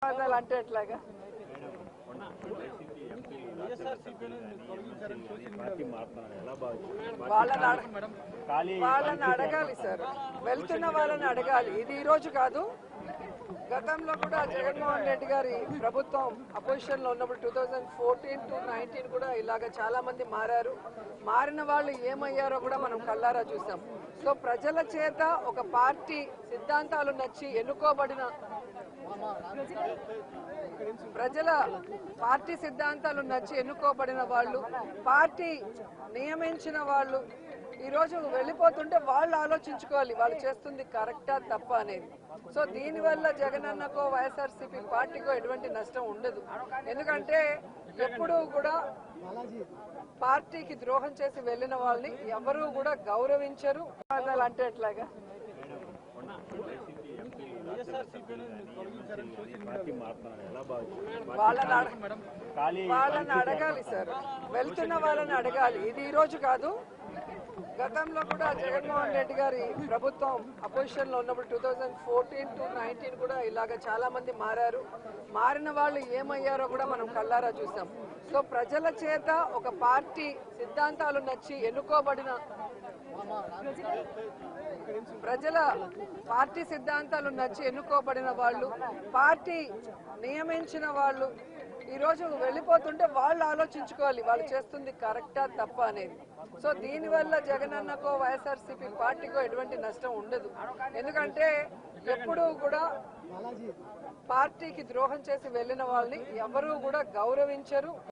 అంటే ఎట్లాగా వాళ్ళని అడగాలి సార్, వెళ్తున్న వాళ్ళని అడగాలి. ఇది ఈ రోజు కాదు, గతంలో కూడా జగన్మోహన్ రెడ్డి గారి ప్రభుత్వం అపోజిషన్ లో ఉన్నప్పుడు 2014 to 19 కూడా ఇలాగ చాలా మంది మారారు. మారిన వాళ్ళు ఏమయ్యారో కూడా మనం కల్లారా చూసాం. సో ప్రజల చేత ఒక పార్టీ సిద్ధాంతాలు నచ్చి ఎన్నుకోబడిన పార్టీ సిద్ధాంతాలు నచ్చి ఎన్నుకోబడిన వాళ్ళు, పార్టీ నియమించిన వాళ్ళు ఈ రోజు వెళ్ళిపోతుంటే వాళ్ళు ఆలోచించుకోవాలి వాళ్ళు చేస్తుంది కరెక్టా తప్ప అనేది. సో దీనివల్ల జగనన్నకో వైఎస్ఆర్సీపీ పార్టీకో ఎటువంటి నష్టం ఉండదు. ఎందుకంటే ఎప్పుడూ కూడా పార్టీకి ద్రోహం చేసి వెళ్ళిన వాళ్ళని ఎవరూ కూడా గౌరవించరు. అంటే ఎట్లాగా వాళ్ళని అడగాలి సార్, వెళ్తున్న వాళ్ళని అడగాలి. ఇది ఈ రోజు కాదు, గతంలో కూడా జగన్మోహన్ రెడ్డి గారి ప్రభుత్వం అపోజిషన్ లో ఉన్నప్పుడు 2014 to 19 కూడా ఇలాగ చాలా మంది మారారు. మారిన వాళ్ళు ఏమయ్యారో కూడా మనం కల్లారా చూసాం. సో ప్రజల చేత ఒక పార్టీ సిద్ధాంతాలు నచ్చి ఎన్నుకోబడిన పార్టీ సిద్ధాంతాలు నచ్చి ఎన్నుకోబడిన వాళ్ళు, పార్టీ నియమించిన వాళ్ళు ఈ రోజు వెళ్ళిపోతుంటే వాళ్ళు ఆలోచించుకోవాలి వాళ్ళు చేస్తుంది కరెక్టా తప్ప అనేది. సో దీనివల్ల జగనన్నకో వైఎస్ఆర్సీపీ పార్టీకో ఎటువంటి నష్టం ఉండదు. ఎందుకంటే ఎప్పుడూ కూడా పార్టీకి ద్రోహం చేసి వెళ్ళిన వాళ్ళని ఎవరూ కూడా గౌరవించరు.